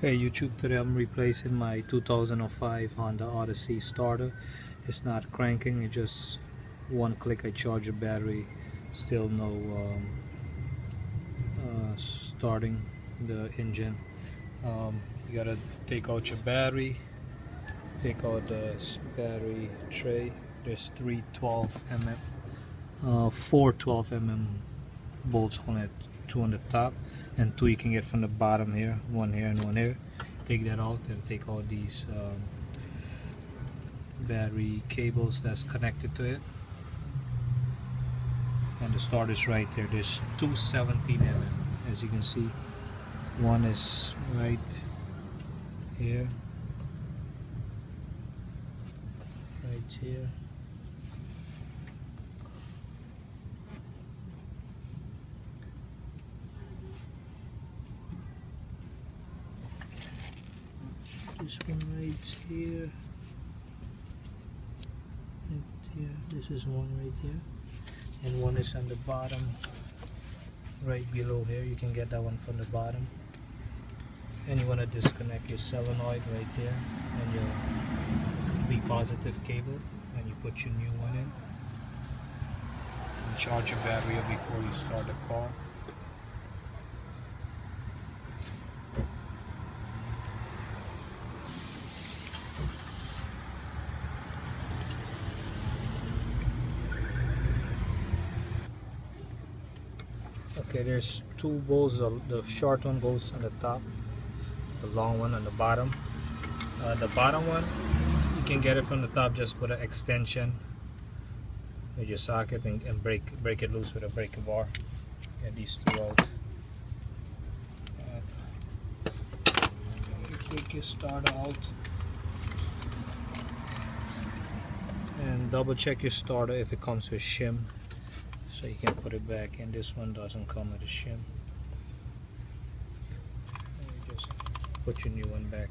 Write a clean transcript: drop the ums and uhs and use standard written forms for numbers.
Hey YouTube, today I'm replacing my 2005 Honda Odyssey starter. It's not cranking, it just one click I charge the battery, still no starting the engine. You gotta take out your battery, take out the battery tray. There's three 4 12mm bolts on it, two on the top and two you can get from the bottom here, one here and one here. Take that out and take all these battery cables that's connected to it, and the starter's right there. There's two 17mm, as you can see. One is right here, right here. This one right here, this is one right here, and one is on the bottom right below here. You can get that one from the bottom, and you want to disconnect your solenoid right here and your B positive cable, and you put your new one in and charge your battery up before you start the car. Okay, there's two bolts. The short one goes on the top, the long one on the bottom. The bottom one, you can get it from the top, just put an extension with your socket and break it loose with a breaker bar. Get these two out. You take your starter out and double check your starter if it comes with shim, so you can put it back in. This one doesn't come with a shim. You just put your new one back.